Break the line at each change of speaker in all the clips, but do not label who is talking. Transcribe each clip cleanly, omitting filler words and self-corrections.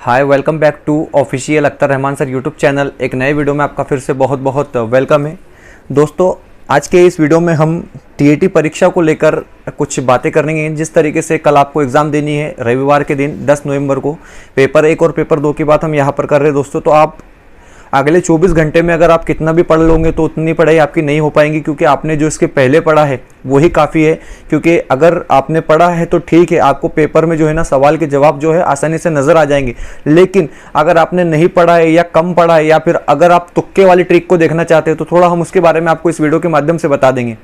Hi, welcome back to official Akhtar Rahman sir YouTube channel. एक नए video में आपका फिर से बहुत बहुत वेलकम है। दोस्तों, आज के इस वीडियो में हम टीएटी परीक्षा को लेकर कुछ बातें करेंगे। जिस तरीके से कल आपको एग्ज़ाम देनी है रविवार के दिन 10 नवंबर को, पेपर 1 और पेपर 2 की बात हम यहाँ पर कर रहे हैं दोस्तों। तो आप अगले 24 घंटे में अगर आप कितना भी पढ़ लोगे तो उतनी पढ़ाई आपकी नहीं हो पाएंगी, क्योंकि आपने जो इसके पहले पढ़ा है वही काफ़ी है। क्योंकि अगर आपने पढ़ा है तो ठीक है, आपको पेपर में जो है ना सवाल के जवाब जो है आसानी से नज़र आ जाएंगे। लेकिन अगर आपने नहीं पढ़ा है या कम पढ़ा है, या फिर अगर आप तुक्के वाली ट्रिक को देखना चाहते हैं, तो थोड़ा हम उसके बारे में आपको इस वीडियो के माध्यम से बता देंगे।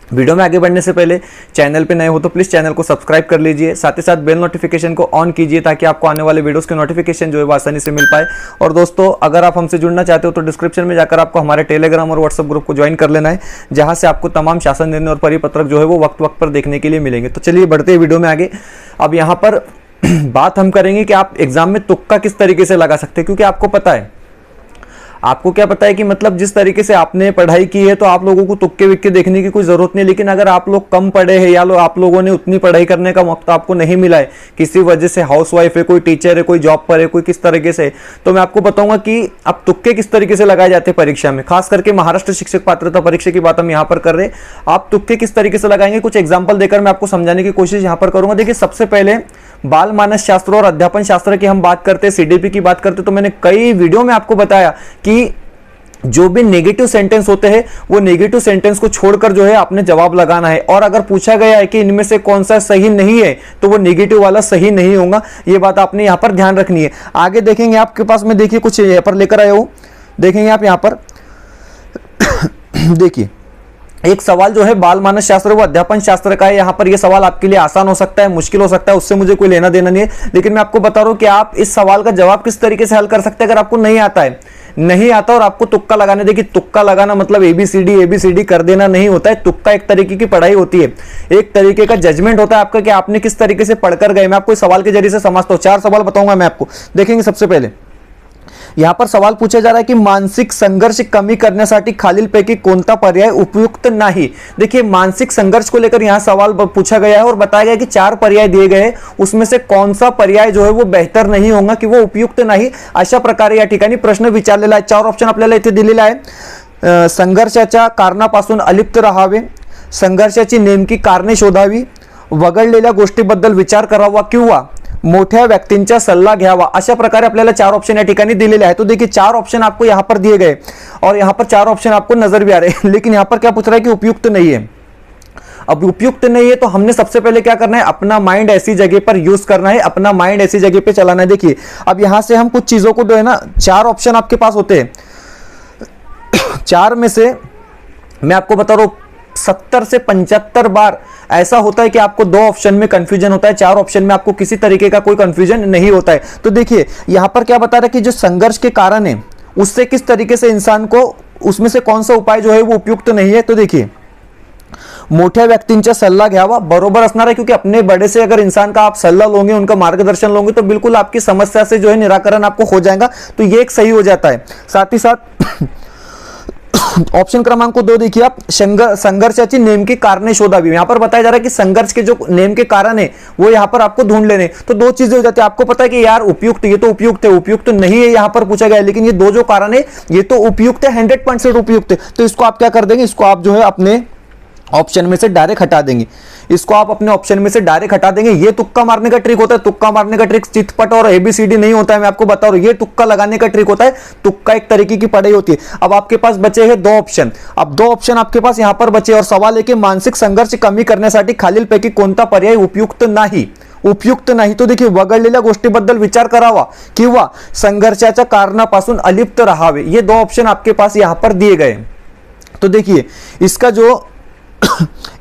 वीडियो में आगे बढ़ने से पहले चैनल पे नए हो तो प्लीज़ चैनल को सब्सक्राइब कर लीजिए, साथ ही साथ बेल नोटिफिकेशन को ऑन कीजिए ताकि आपको आने वाले वीडियोस के नोटिफिकेशन जो है वो आसानी से मिल पाए। और दोस्तों, अगर आप हमसे जुड़ना चाहते हो तो डिस्क्रिप्शन में जाकर आपको हमारे टेलीग्राम और व्हाट्सएप ग्रुप को ज्वाइन कर लेना है, जहां से आपको तमाम शासन निर्णय और परिपत्रक जो है वो वक्त वक्त पर देखने के लिए मिलेंगे। तो चलिए बढ़ते हैं वीडियो में आगे। अब यहाँ पर बात हम करेंगे कि आप एग्जाम में तुक्का किस तरीके से लगा सकते हैं, क्योंकि आपको पता है, आपको क्या पता है कि मतलब जिस तरीके से आपने पढ़ाई की है तो आप लोगों को तुक्के विक्के देखने की कोई जरूरत नहीं। लेकिन अगर आप लोग कम पढ़े हैं या आप लोगों ने उतनी पढ़ाई करने का मौका आपको नहीं मिला है, किसी वजह से हाउसवाइफ है, कोई टीचर है, कोई जॉब पर है, कोई किस तरीके से, तो मैं आपको बताऊंगा कि अब तुक्के किस तरीके से लगाए जाते हैं परीक्षा में। खास करके महाराष्ट्र शिक्षक पात्रता परीक्षा की बात हम यहाँ पर कर रहे हैं। आप तुक्के किस तरीके से लगाएंगे, कुछ एग्जाम्पल देकर मैं आपको समझाने की कोशिश यहाँ पर करूंगा। देखिए, सबसे पहले बाल मानस शास्त्र और अध्यापन शास्त्र की हम बात करते हैं, सीडीपी की बात करते हैं, तो मैंने कई वीडियो में आपको बताया कि जो भी नेगेटिव सेंटेंस होते हैं वो नेगेटिव सेंटेंस को छोड़कर जो है आपने जवाब लगाना है। और अगर पूछा गया है कि इनमें से कौन सा सही नहीं है तो वो नेगेटिव वाला सही नहीं होगा। ये बात आपने यहां पर ध्यान रखनी है। आगे देखेंगे आपके पास में, देखिए कुछ यहां पर लेकर आया हूं, देखेंगे आप यहां पर देखिए एक सवाल जो है बाल मानस शास्त्र वो अध्यापन शास्त्र का है। यहां पर यह सवाल आपके लिए आसान हो सकता है, मुश्किल हो सकता है, उससे मुझे कोई लेना देना नहीं है। लेकिन मैं आपको बता रहा हूं कि आप इस सवाल का जवाब किस तरीके से हल कर सकते हैं। अगर आपको नहीं आता है, नहीं आता और आपको तुक्का लगाने, देखिए तुक्का लगाना मतलब एबीसीडी कर देना नहीं होता है। तुक्का एक तरीके की पढ़ाई होती है, एक तरीके का जजमेंट होता है आपका कि आपने किस तरीके से पढ़कर गए। मैं आपको इस सवाल के जरिए से समझता हूं, 4 सवाल बताऊंगा मैं आपको। देखेंगे सबसे पहले यहां पर सवाल पूछा जा रहा है कि मानसिक संघर्ष कमी करण्यासाठी खालीलपैकी कोणता पर्याय उपयुक्त नाही। देखिए, मानसिक संघर्ष को लेकर यहां सवाल पूछा गया है और बताया गया कि 4 पर्याय दिए गए, उसमें से कौन सा पर्याय जो है वो बेहतर नहीं होगा, कि वो उपयुक्त नाही, अशा प्रकारे या ठिकाणी प्रश्न विचारलेला आहे। 4 ऑप्शन आपल्याला इथे दिलेला आहे। संघर्षाच्या कारणापासून अलिप्त राहावे, संघर्षाची नेमकी कारणे शोधावी, वगळलेल्या गोष्टीबद्दल विचार करावा, किंवा मोठ्या व्यक्तींचा सल्ला घ्यावा। अशा प्रकारे आपल्याला 4 ऑप्शन या ठिकाणी दिलेले हैं। तो देखिए 4 ऑप्शन आपको यहां पर दिए गए और यहां पर 4 ऑप्शन आपको नजर भी आ रहे हैं, लेकिन यहां पर क्या पूछ रहा है कि उपयुक्त नहीं है। अब उपयुक्त नहीं है तो हमने सबसे पहले क्या करना है, अपना माइंड ऐसी जगह पर यूज करना है, अपना माइंड ऐसी जगह पे चलाना है। देखिए, अब यहां से हम कुछ चीजों को जो है ना, 4 ऑप्शन आपके पास होते हैं, 4 में से मैं आपको बता रहा हूं 70 से 75 बार ऐसा होता है कि आपको 2 ऑप्शन में कंफ्यूजन होता है, 4 ऑप्शन में आपको किसी तरीके का कोई कंफ्यूजन नहीं होता है। तो देखिए यहां पर क्या बता रहा है कि जो संघर्ष के कारण है उससे किस तरीके से इंसान को, उसमें से कौन सा उपाय जो है वो उपयुक्त नहीं है। तो देखिए, मोठ्या व्यक्तींचा सल्ला घ्यावा बरोबर असणार है, क्योंकि अपने बड़े से अगर इंसान का आप सल्ला लोगे, उनका मार्गदर्शन लोगे, तो बिल्कुल आपकी समस्या से जो है निराकरण आपको हो जाएगा। तो ये एक सही हो जाता है। साथ ही साथ ऑप्शन क्रमांक 2 देखिए आप, संघर्षाची नेमकी कारणे शोधावी। यहां पर बताया जा रहा है कि संघर्ष के जो नेम के कारण है वो यहां पर आपको ढूंढ लेने। तो 2 चीजें हो जाती है। आपको पता है कि यार उपयुक्त, ये तो उपयुक्त है, उपयुक्त नहीं है यहां पर पूछा गया है, लेकिन ये 2 जो कारण है ये तो उपयुक्त है, 100% उपयुक्त है। तो इसको आप क्या कर देंगे, इसको आप जो है अपने ऑप्शन में से डायरेक्ट हटा देंगे, इसको आप अपने ऑप्शन में से डायरेक्ट हटा देंगे। ये तुक्का मारने का ट्रिक होता है। तुक्का मारने का ट्रिक चितपट और एबीसीडी नहीं होता है, मैं आपको बता रहा हूं। ये तुक्का लगाने का ट्रिक होता है, तुक्का एक तरीके की पढ़ाई होती है। अब आपके पास बचे हैं 2 ऑप्शन। अब 2 ऑप्शन आपके पास यहां पर बचे और सवाल है कि मानसिक संघर्ष कमी करण्यासाठी खालीलपैकी कोणता पर्याय उपयुक्त नाही, उपयुक्त नाही। तो देखिए, वगळलेल्या गोष्टीबद्दल विचार करावा किंवा संघर्षाच्या कारणापासून अलिप्त राहावे, ये 2 ऑप्शन आपके पास यहां पर दिए गए। तो देखिए, इसका जो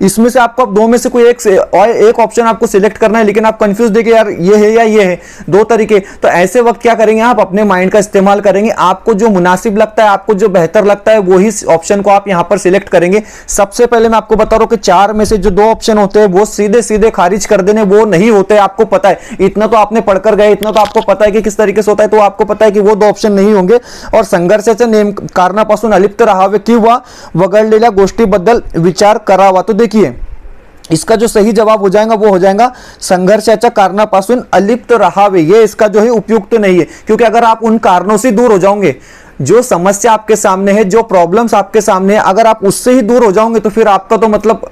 इसमें से आपको 2 में से कोई एक ऑप्शन आपको सिलेक्ट करना है, लेकिन आप कंफ्यूज देखिए यार ये है या ये है, 2 तरीके। तो ऐसे वक्त क्या करेंगे, आप अपने माइंड का इस्तेमाल करेंगे, आपको जो मुनासिब लगता है, आपको जो बेहतर लगता है, वही ऑप्शन को आप यहां पर सिलेक्ट करेंगे। सबसे पहले मैं आपको बता रहा हूं कि 4 में से जो 2 ऑप्शन होते हैं वो सीधे सीधे खारिज कर देने, वो नहीं होते। आपको पता है, इतना तो आपने पढ़कर गए, इतना तो आपको पता है कि किस तरीके से होता है, तो आपको पता है कि वो 2 ऑप्शन नहीं होंगे। और संघर्षाच्या नेम कारणापासून अलिप्त राहावे किंवा वगळलेल्या गोष्टीबद्दल विचार करावा। तो देखिए इसका जो सही जवाब हो जाएगा वो हो जाएगा संघर्षाच्या कारणापासून अलिप्त राहावे। ये इसका जो है उपयुक्त नहीं है, क्योंकि अगर आप उन कारणों से दूर हो जाओगे, जो समस्या आपके सामने है, जो प्रॉब्लम्स आपके सामने है, अगर आप उससे ही दूर हो जाओगे तो फिर आपका तो मतलब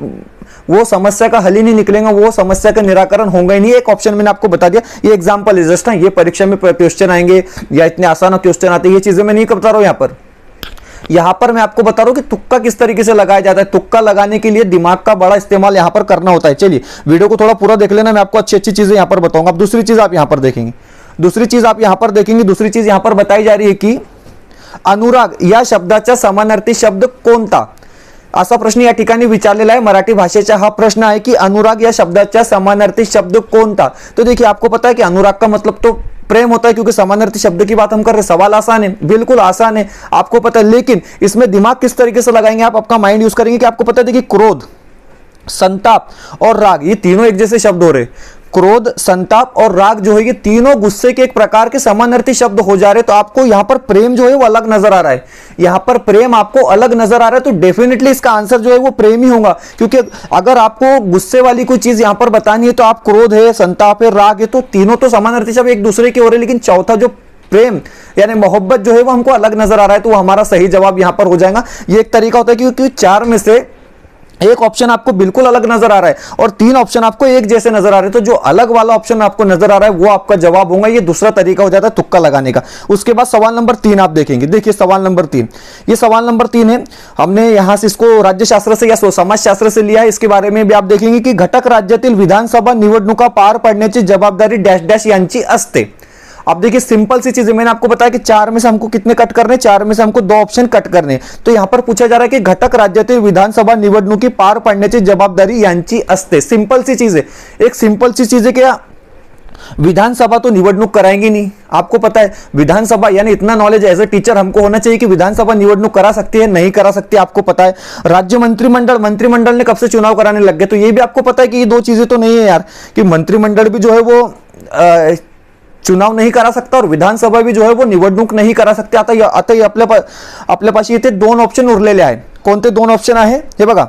वो समस्या का हल ही नहीं निकलेगा, वो समस्या का निराकरण होगा ही नहीं। एक ऑप्शन मैंने आपको बता दिया, ये एग्जांपल है जस्ट, ये परीक्षा में क्वेश्चन आएंगे या इतने आसान क्वेश्चन आते हैं, ये चीजें मैं नहीं बता रहा हूं। यहां पर मैं आपको बता रहा हूं कि तुक्का किस तरीके से लगाया जाता है। तुक्का लगाने के लिए दिमाग का बड़ा इस्तेमाल यहां पर करना होता है। चलिए वीडियो को थोड़ा पूरा देख लेना, मैं आपको अच्छी अच्छी चीजें यहां पर बताऊंगा। अब दूसरी चीज आप यहां पर देखेंगे, दूसरी चीज यहां पर बताई जा रही है कि अनुराग या शब्दाचा समानार्थी शब्द कोणता, असा प्रश्न या ठिकाणी विचारलेला आहे। मराठी भाषेचा हा प्रश्न आहे की अनुराग या शब्दाचा समानार्थी शब्द कोणता। तो देखिए आपको पता है कि अनुराग का मतलब तो प्रेम होता है, क्योंकि समानार्थी शब्द की बात हम कर रहे हैं। सवाल आसान है, बिल्कुल आसान है, आपको पता है, लेकिन इसमें दिमाग किस तरीके से लगाएंगे आप, आपका माइंड यूज करेंगे कि आपको पता है, देखिए क्रोध, संताप और राग, ये तीनों एक जैसे शब्द हो रहे। क्रोध, संताप और राग जो है ये तीनों गुस्से के एक प्रकार के समानार्थी शब्द हो जा रहे। तो आपको यहां पर प्रेम जो है वो अलग नजर आ रहा है, यहां पर प्रेम आपको अलग नजर आ रहा है, तो डेफिनेटली इसका आंसर जो है वो प्रेम ही होगा। क्योंकि अगर आपको गुस्से वाली कोई चीज यहां पर बतानी है तो आप क्रोध है, संताप है, राग है, तो तीनों तो समानार्थी शब्द एक दूसरे के हो रहे, लेकिन चौथा जो प्रेम यानी मोहब्बत जो है वो हमको अलग नजर आ रहा है, तो वो हमारा सही जवाब यहां पर हो जाएगा। ये एक तरीका होता है, क्योंकि चार में से एक ऑप्शन आपको बिल्कुल अलग नजर आ रहा है और तीन ऑप्शन आपको एक जैसे नजर आ रहे हैं, तो जो अलग वाला ऑप्शन आपको नजर आ रहा है वो आपका जवाब होगा। ये दूसरा तरीका हो जाता है तुक्का लगाने का। उसके बाद सवाल नंबर 3 आप देखेंगे, देखिए सवाल नंबर 3, ये सवाल नंबर 3 है, हमने यहां से इसको राज्यशास्त्र से या समाजशास्त्र से लिया है। इसके बारे में भी आप देखेंगे कि घटक राज्यातील विधानसभा निवडणुका पार पाडण्याची जबाबदारी डैश डैश यांची असते। अब देखिए सिंपल सी चीज है, मैंने आपको बताया कि 4 में से हमको कितने कट करने, 4 में से हमको 2 ऑप्शन कट करने। तो यहां पर पूछा जा रहा है कि घटक राज्यातील विधानसभा निवडणुकी पार पाडण्याची जबाबदारी यांची असते। सिंपल सी चीज है, एक सिंपल सी चीज है कि विधानसभा तो निवडणूक कराएंगे नहीं, आपको पता है विधानसभा यानी इतना नॉलेज एज ए टीचर हमको होना चाहिए कि विधानसभा निवडणूक करा सकती है, नहीं करा सकती, आपको पता है। राज्य मंत्रिमंडल ने कब से चुनाव कराने लग गए, तो ये भी आपको पता है कि ये दो चीजें तो नहीं है यार, कि मंत्रिमंडल भी जो है वो चुनाव नहीं करा सकता और विधानसभा भी जो है वो निवडणूक नाही करा सकते। आता आपल्यापाशी इथे 2 ऑप्शन उरलेले आहेत। कोणते 2 ऑप्शन आहे हे बघा,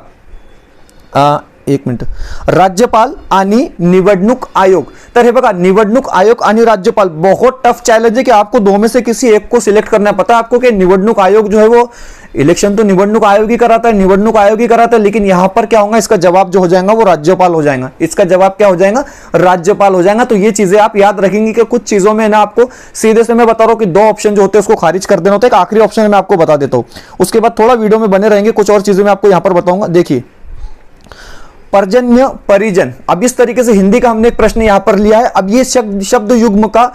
एक मिनिट, राज्यपाल आणि निवडणूक आयोग। तर हे बघा निवडणूक आयोग आणि राज्यपाल बहुत टफ चैलेंज है कि आपको 2 में से किसी एक को सिलेक्ट करना है। पता है आपको कि निवडणूक आयोग जो है वो इलेक्शन तो निवडणूक आयोग ही कराता है, निवडणूक आयोग ही कराता है, लेकिन यहां पर क्या होगा, इसका जवाब जो हो जाएगा वो राज्यपाल हो जाएगा। इसका जवाब क्या हो जाएगा, राज्यपाल हो जाएगा। तो ये चीजें आप याद रखेंगे कि कुछ चीजों में ना आपको सीधे से मैं बता रहा हूं कि 2 ऑप्शन जो होते हैं उसको खारिज कर देना होता है। एक आखिरी ऑप्शन मैं आपको बता देता हूं, उसके बाद थोड़ा वीडियो में बने रहेंगे, कुछ और चीजें मैं आपको यहां पर बताऊंगा। देखिए पर्जन्य परिजन, अब इस तरीके से हिंदी का हमने एक प्रश्न यहां पर लिया है। अब ये शब्द युग्म का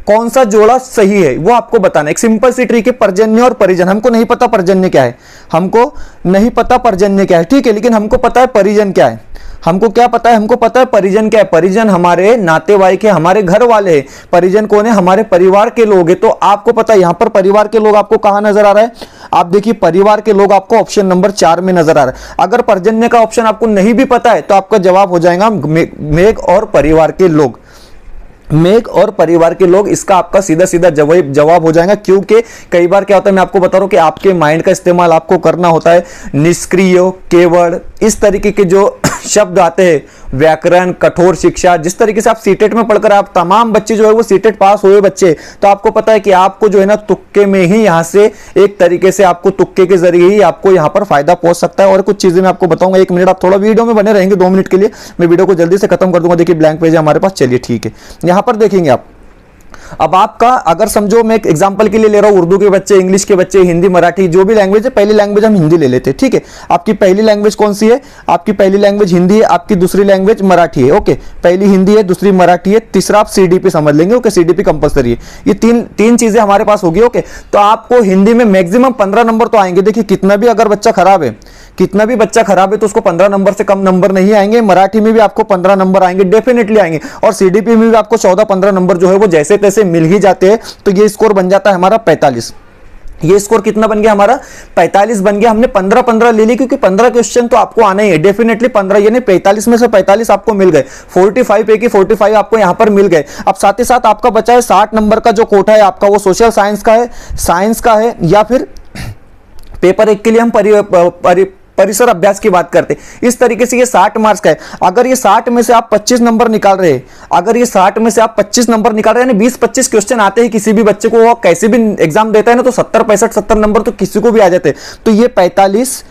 कौन सा जोड़ा सही है वो आपको बताना। एक सिंपल सी ट्रिक है, पर्जन्य और परिजन। हमको नहीं पता पर्जन्य क्या है, हमको नहीं पता पर्जन्य क्या है, ठीक है, लेकिन हमको पता है परिजन क्या है। हमको क्या पता है, हमको पता है परिजन क्या है। परिजन हमारे नातेवाईक है, हमारे घर वाले हैं। परिजन कौन है, हमारे परिवार के लोग हैं। तो आपको पता है यहां पर परिवार के लोग आपको कहां नजर आ रहा है, आप देखिए परिवार के लोग आपको ऑप्शन नंबर 4 में नजर आ रहा है। अगर पर्जन्य का ऑप्शन आपको नहीं भी पता है तो आपका जवाब हो जाएगा मेघ और परिवार के लोग। मेघ और परिवार के लोग, इसका आपका सीधा सीधा जवाब हो जाएगा। क्योंकि कई बार क्या होता है, मैं आपको बता रहा हूं कि आपके माइंड का इस्तेमाल आपको करना होता है। निष्क्रिय, केवल, इस तरीके के जो शब्द आते हैं, व्याकरण, कठोर शिक्षा, जिस तरीके से आप सीटेट में पढ़कर आप तमाम बच्चे जो है वो सीटेट पास हुए बच्चे, तो आपको पता है कि आपको जो है ना तुक्के में ही यहां से एक तरीके से आपको तुक्के के जरिए ही आपको यहां पर फायदा पहुंच सकता है। और कुछ चीजें मैं आपको बताऊंगा, 1 मिनट आप थोड़ा वीडियो में बने रहेंगे, 2 मिनट के लिए मैं वीडियो को जल्दी से खत्म कर दूंगा। देखिए ब्लैंक पेज है हमारे पास, चलिए ठीक है, यहां पर देखेंगे आप। अब आपका अगर समझो, मैं एक एग्जांपल के लिए ले रहा हूं, उर्दू के बच्चे, इंग्लिश के बच्चे, हिंदी, मराठी, जो भी लैंग्वेज है, पहली लैंग्वेज हम हिंदी ले लेते हैं, ठीक है। आपकी पहली लैंग्वेज कौन सी है, आपकी पहली लैंग्वेज हिंदी है, आपकी दूसरी लैंग्वेज मराठी है, ओके। पहली हिंदी है, दूसरी मराठी है, तीसरा आप सीडीपी समझ लेंगे, ओके, सीडीपी कंपलसरी है। ये तीन चीजें हमारे पास होगी, ओके। तो आपको हिंदी में मैक्सिमम 15 नंबर तो आएंगे। देखिए कितना भी अगर बच्चा खराब है, कितना भी बच्चा खराब है तो उसको 15 नंबर से कम नंबर नहीं आएंगे। मराठी में भी आपको 15 नंबर आएंगे, डेफिनेटली आएंगे। और सीडीपी में भी आपको 14-15 नंबर जो है वो जैसे तैसे मिल ही जाते हैं। तो ये स्कोर बन जाता है हमारा 45। ये स्कोर कितना बन गया हमारा, 45 बन गया। हमने 15-15 ले ली क्योंकि 15 क्वेश्चन तो आपको आने ही है, डेफिनेटली 15, यानी 45 में से 45 आपको मिल गए। 45 पे की 45 आपको यहां पर मिल गए। अब साथ ही साथ आपका बचा है 60 नंबर का जो कोटा है आपका, वो सोशल साइंस का है, साइंस का है, या फिर पेपर 1 के लिए हम परिसर अभ्यास की बात करते हैं। इस तरीके से ये 60 मार्क्स का है। अगर ये 60 में से आप 25 नंबर निकाल रहे हैं, अगर ये 60 में से आप 25 नंबर निकाल रहे हैं, 20-25 क्वेश्चन आते हैं किसी भी बच्चे को, वो कैसे भी एग्जाम देता है ना, तो 70 नंबर तो किसी को भी आ जाते हैं। तो ये 45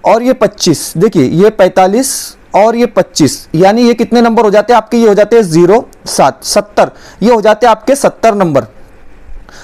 और ये 25, देखिए ये 45 और ये 25, यानी ये कितने नंबर हो जाते हैं आपके? ये हो जाते हैं 0 7 70, ये हो जाते हैं आपके 70 नंबर।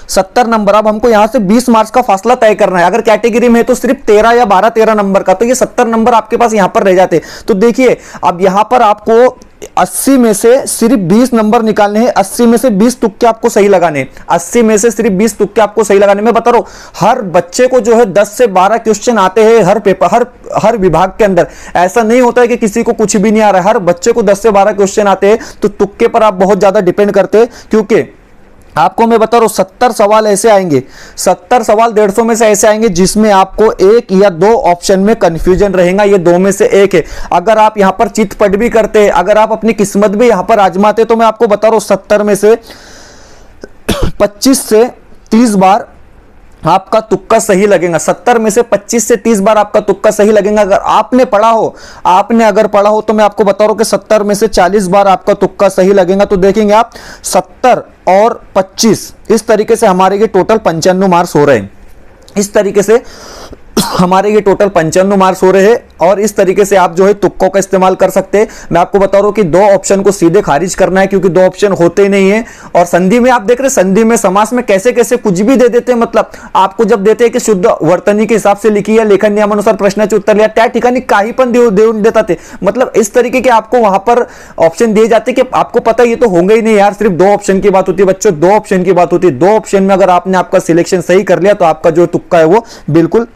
70 नंबर। अब हमको यहां से 20 मार्क्स का फासला तय करना है। अगर कैटेगरी में है तो सिर्फ 13 या 12-13 नंबर का, तो ये 70 नंबर आपके पास यहां पर रह जाते। तो देखिए अब यहां पर आपको 80 में से सिर्फ 20 नंबर निकालने हैं। 80 में से 20 तुक्के आपको सही लगाने हैं। 80 में से सिर्फ 20 तुक्के आपको सही लगाने। मैं बता रहा हूं, हर बच्चे को जो है 10 से 12 क्वेश्चन आते हैं हर पेपर, हर विभाग के अंदर। ऐसा नहीं होता है कि किसी को कुछ भी नहीं आ रहा है। हर बच्चे को 10 से 12 क्वेश्चन आते हैं। तो तुक्के पर आप बहुत ज्यादा डिपेंड करते हैं, क्योंकि आपको मैं बता रहा हूं 70 सवाल ऐसे आएंगे, 70 सवाल 150 में से ऐसे आएंगे जिसमें आपको 1 या 2 ऑप्शन में कंफ्यूजन रहेगा। ये 2 में से 1 है। अगर आप यहां पर चितपट भी करते, अगर आप अपनी किस्मत भी यहां पर आजमाते, तो मैं आपको बता रहा हूं 70 में से 25 से 30 बार आपका तुक्का सही लगेगा। 70 में से 25 से 30 बार आपका तुक्का सही लगेगा। अगर आपने पढ़ा हो, अगर पढ़ा हो, तो मैं आपको बता रहा हूं कि 70 में से 40 बार आपका तुक्का सही लगेगा। तो देखेंगे आप 70 और 25, इस तरीके से हमारे ये टोटल 95 मार्क्स हो रहे हैं। इस तरीके से हमारे ये टोटल 95 मार्क्स हो रहे हैं। और इस तरीके से आप जो है तुक्कों का इस्तेमाल कर सकते हैं। मैं आपको बता रहा हूं कि 2 ऑप्शन को सीधे खारिज करना है, क्योंकि 2 ऑप्शन होते नहीं है। और संधि में आप देख रहे हैं, संधि में समास में कैसे कैसे कुछ भी दे देते हैं। मतलब आपको जब देते हैं कि शुद्ध वर्तनी के हिसाब से लिखी या लेखन नियमानुसार प्रश्नाचे उत्तर लिया, त्या ठिकाणी काही पण देऊन देतात ते। मतलब इस तरीके के आपको वहां पर ऑप्शन दिए जाते कि आपको पता ये तो होंगे ही नहीं यार, सिर्फ 2 ऑप्शन की बात होती है बच्चों, 2 ऑप्शन की बात होती है। 2 ऑप्शन में अगर आपने आपका सिलेक्शन सही कर लिया, तो आपका जो तुक्का है वो बिल्कुल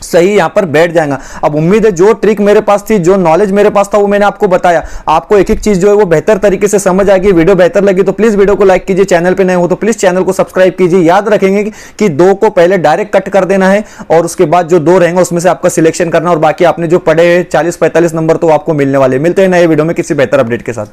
सही यहां पर बैठ जाएगा। अब उम्मीद है जो ट्रिक मेरे पास थी, जो नॉलेज मेरे पास था, वो मैंने आपको बताया। आपको एक एक चीज जो है वो बेहतर तरीके से समझ आ गई। वीडियो बेहतर लगी तो प्लीज वीडियो को लाइक कीजिए, चैनल पे नए हो तो प्लीज चैनल को सब्सक्राइब कीजिए। याद रखेंगे कि 2 को पहले डायरेक्ट कट कर देना है, और उसके बाद जो 2 रहेंगे उसमें से आपका सिलेक्शन करना, और बाकी आपने जो पढ़े 40-45 नंबर तो आपको मिलने वाले। मिलते हैं नए वीडियो में किसी बेहतर अपडेट के साथ।